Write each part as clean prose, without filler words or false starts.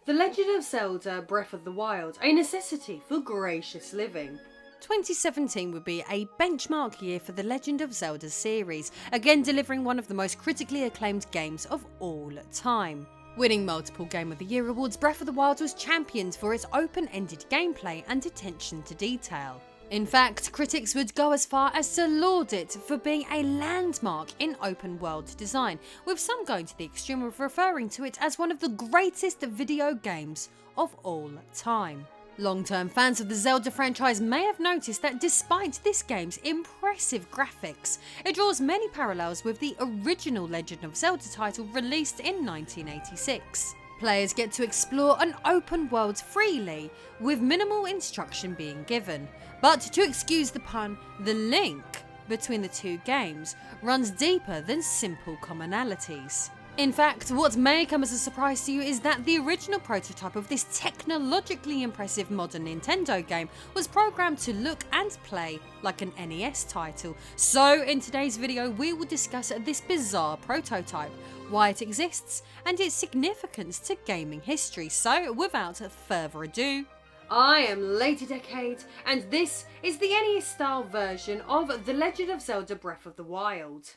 The Legend of Zelda Breath of the Wild, a necessity for gracious living. 2017 would be a benchmark year for the Legend of Zelda series, again delivering one of the most critically acclaimed games of all time. Winning multiple Game of the Year awards, Breath of the Wild was championed for its open-ended gameplay and attention to detail. In fact, critics would go as far as to laud it for being a landmark in open-world design, with some going to the extreme of referring to it as one of the greatest video games of all time. Long-term fans of the Zelda franchise may have noticed that despite this game's impressive graphics, it draws many parallels with the original Legend of Zelda title released in 1986. Players get to explore an open world freely, with minimal instruction being given. But to excuse the pun, the link between the two games runs deeper than simple commonalities. In fact, what may come as a surprise to you is that the original prototype of this technologically impressive modern Nintendo game was programmed to look and play like an NES title. So in today's video we will discuss this bizarre prototype, why it exists, and its significance to gaming history. So without further ado, I am Lady Decade, and this is the NES-style version of The Legend of Zelda Breath of the Wild.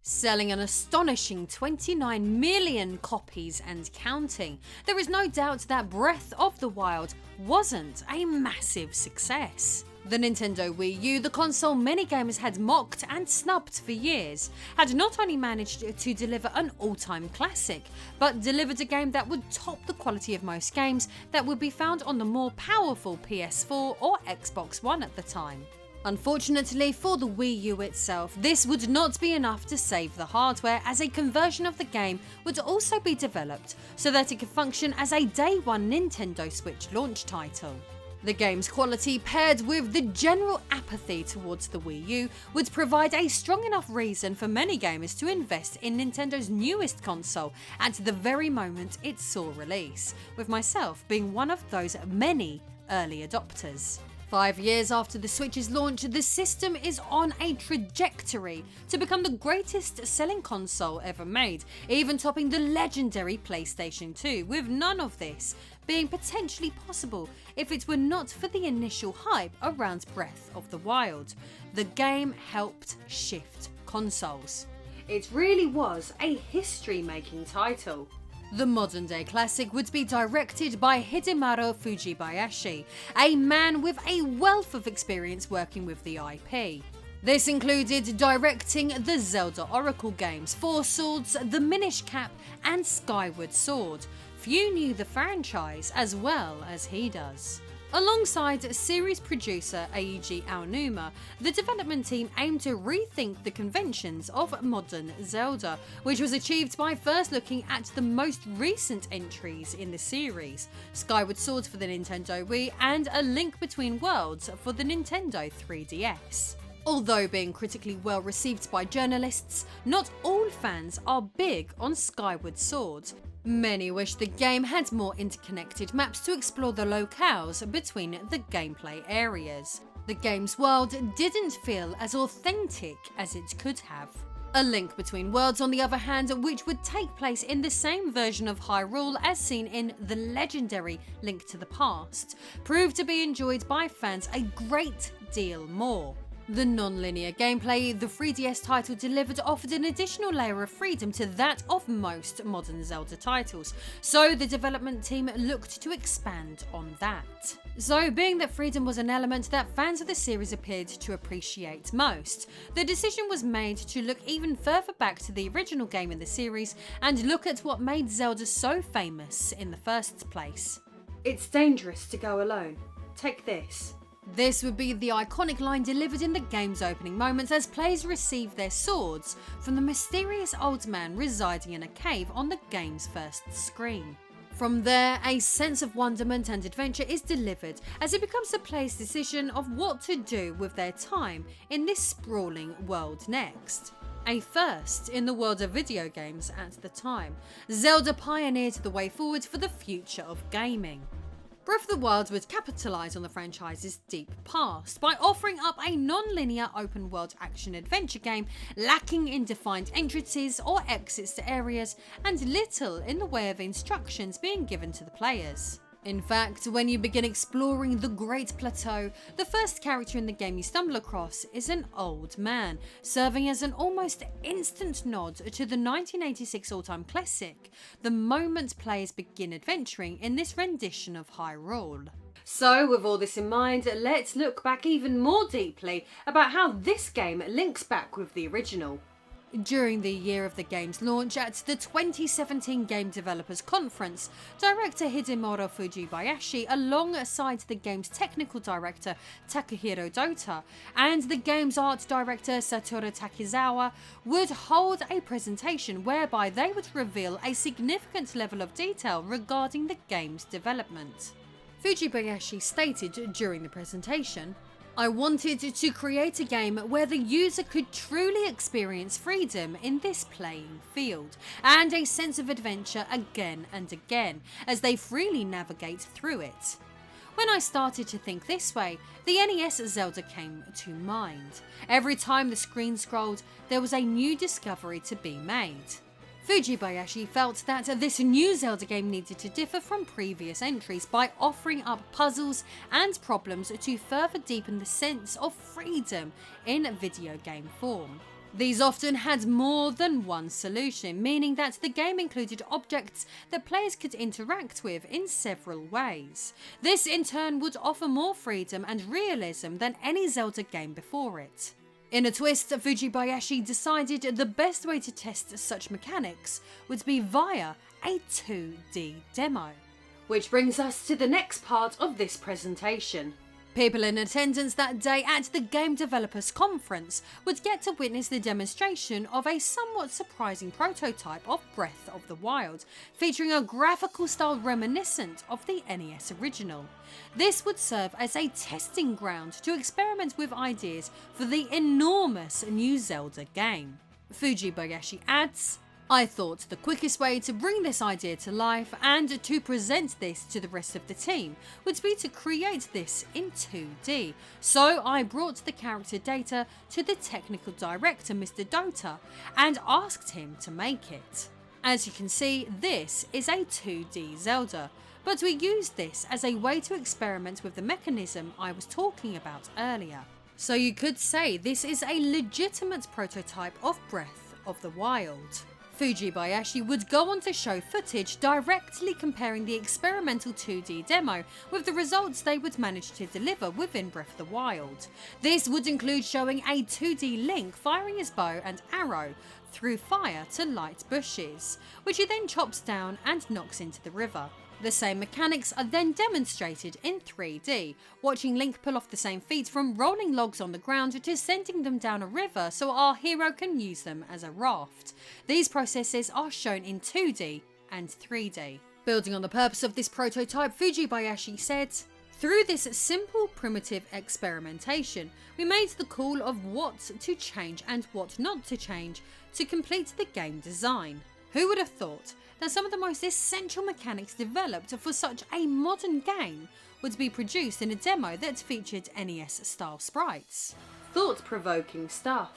Selling an astonishing 29 million copies and counting, there is no doubt that Breath of the Wild wasn't a massive success. The Nintendo Wii U, the console many gamers had mocked and snubbed for years, had not only managed to deliver an all-time classic, but delivered a game that would top the quality of most games that would be found on the more powerful PS4 or Xbox One at the time. Unfortunately for the Wii U itself, this would not be enough to save the hardware, as a conversion of the game would also be developed so that it could function as a day one Nintendo Switch launch title. The game's quality, paired with the general apathy towards the Wii U, would provide a strong enough reason for many gamers to invest in Nintendo's newest console at the very moment it saw release, with myself being one of those many early adopters. 5 years after the Switch's launch, the system is on a trajectory to become the greatest selling console ever made, even topping the legendary PlayStation 2, with none of this being potentially possible if it were not for the initial hype around Breath of the Wild. The game helped shift consoles. It really was a history-making title. The modern-day classic would be directed by Hidemaru Fujibayashi, a man with a wealth of experience working with the IP. This included directing the Zelda Oracle games, Four Swords, The Minish Cap, and Skyward Sword. Few knew the franchise as well as he does. Alongside series producer Eiji Aonuma, the development team aimed to rethink the conventions of modern Zelda, which was achieved by first looking at the most recent entries in the series, Skyward Sword for the Nintendo Wii and A Link Between Worlds for the Nintendo 3DS. Although being critically well received by journalists, not all fans are big on Skyward Sword. Many wish the game had more interconnected maps to explore the locales between the gameplay areas. The game's world didn't feel as authentic as it could have. A Link Between Worlds, on the other hand, which would take place in the same version of Hyrule as seen in the legendary Link to the Past, proved to be enjoyed by fans a great deal more. The non-linear gameplay the 3DS title delivered offered an additional layer of freedom to that of most modern Zelda titles, so the development team looked to expand on that. So, being that freedom was an element that fans of the series appeared to appreciate most, the decision was made to look even further back to the original game in the series and look at what made Zelda so famous in the first place. It's dangerous to go alone. Take this. This would be the iconic line delivered in the game's opening moments as players receive their swords from the mysterious old man residing in a cave on the game's first screen. From there, a sense of wonderment and adventure is delivered as it becomes the player's decision of what to do with their time in this sprawling world next. A first in the world of video games at the time, Zelda pioneered the way forward for the future of gaming. Breath of the Wild would capitalise on the franchise's deep past by offering up a non-linear open-world action-adventure game lacking in defined entrances or exits to areas and little in the way of instructions being given to the players. In fact, when you begin exploring the Great Plateau, the first character in the game you stumble across is an old man, serving as an almost instant nod to the 1986 all-time classic, the moment players begin adventuring in this rendition of Hyrule. So, with all this in mind, let's look back even more deeply about how this game links back with the original. During the year of the game's launch at the 2017 Game Developers Conference, director Hidemaro Fujibayashi, alongside the game's technical director Takahiro Dota and the game's art director Satoru Takizawa, would hold a presentation whereby they would reveal a significant level of detail regarding the game's development. Fujibayashi stated during the presentation, "I wanted to create a game where the user could truly experience freedom in this playing field, and a sense of adventure again and again, as they freely navigate through it." When I started to think this way, the NES Zelda came to mind. Every time the screen scrolled, there was a new discovery to be made. Fujibayashi felt that this new Zelda game needed to differ from previous entries by offering up puzzles and problems to further deepen the sense of freedom in video game form. These often had more than one solution, meaning that the game included objects that players could interact with in several ways. This in turn would offer more freedom and realism than any Zelda game before it. In a twist, Fujibayashi decided the best way to test such mechanics would be via a 2D demo. Which brings us to the next part of this presentation. People in attendance that day at the Game Developers Conference would get to witness the demonstration of a somewhat surprising prototype of Breath of the Wild, featuring a graphical style reminiscent of the NES original. This would serve as a testing ground to experiment with ideas for the enormous new Zelda game. Fujibayashi adds, "I thought the quickest way to bring this idea to life and to present this to the rest of the team would be to create this in 2D. So I brought the character data to the technical director, Mr. Dota, and asked him to make it. As you can see, this is a 2D Zelda, but we used this as a way to experiment with the mechanism I was talking about earlier. So you could say this is a legitimate prototype of Breath of the Wild." Fujibayashi would go on to show footage directly comparing the experimental 2D demo with the results they would manage to deliver within Breath of the Wild. This would include showing a 2D Link firing his bow and arrow through fire to light bushes, which he then chops down and knocks into the river. The same mechanics are then demonstrated in 3D, watching Link pull off the same feat from rolling logs on the ground to sending them down a river so our hero can use them as a raft. These processes are shown in 2D and 3D. Building on the purpose of this prototype, Fujibayashi said, "Through this simple primitive experimentation, we made the call of what to change and what not to change to complete the game design. Who would have thought that some of the most essential mechanics developed for such a modern game would be produced in a demo that featured NES-style sprites?" Thought-provoking stuff.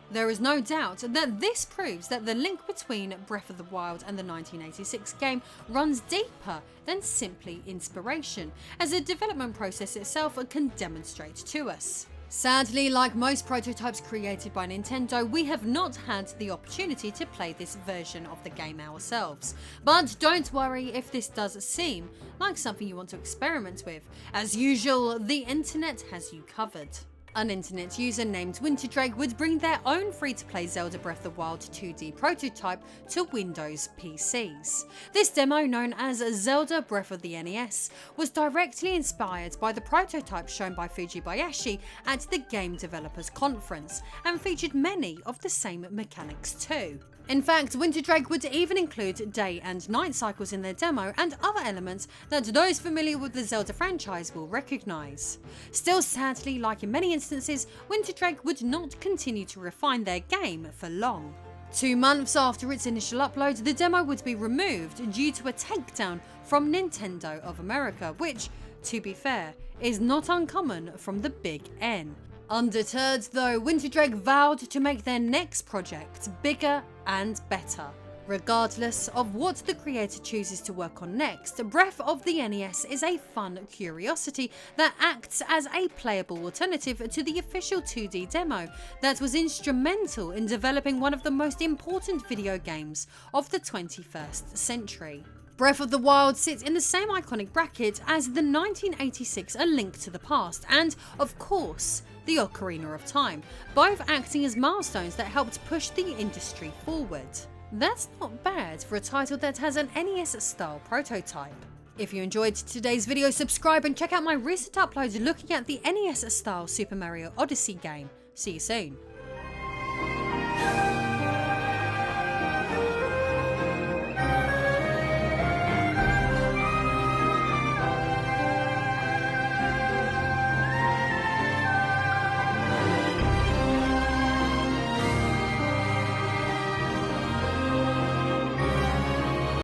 There is no doubt that this proves that the link between Breath of the Wild and the 1986 game runs deeper than simply inspiration, as the development process itself can demonstrate to us. Sadly, like most prototypes created by Nintendo, we have not had the opportunity to play this version of the game ourselves. But don't worry if this does seem like something you want to experiment with. As usual, the internet has you covered. An internet user named Winterdrake would bring their own free-to-play Zelda Breath of the Wild 2D prototype to Windows PCs. This demo, known as Zelda Breath of the NES, was directly inspired by the prototype shown by Fujibayashi at the Game Developers Conference, and featured many of the same mechanics too. In fact, Winterdrake would even include day and night cycles in their demo and other elements that those familiar with the Zelda franchise will recognise. Still, sadly, like in many instances, Winterdrake would not continue to refine their game for long. 2 months after its initial upload, the demo would be removed due to a takedown from Nintendo of America, which, to be fair, is not uncommon from the Big N. Undeterred though, Winter Drake vowed to make their next project bigger and better. Regardless of what the creator chooses to work on next, Breath of the NES is a fun curiosity that acts as a playable alternative to the official 2D demo that was instrumental in developing one of the most important video games of the 21st century. Breath of the Wild sits in the same iconic bracket as the 1986 A Link to the Past and, of course, the Ocarina of Time, both acting as milestones that helped push the industry forward. That's not bad for a title that has an NES-style prototype. If you enjoyed today's video, subscribe and check out my recent uploads looking at the NES-style Super Mario Odyssey game. See you soon.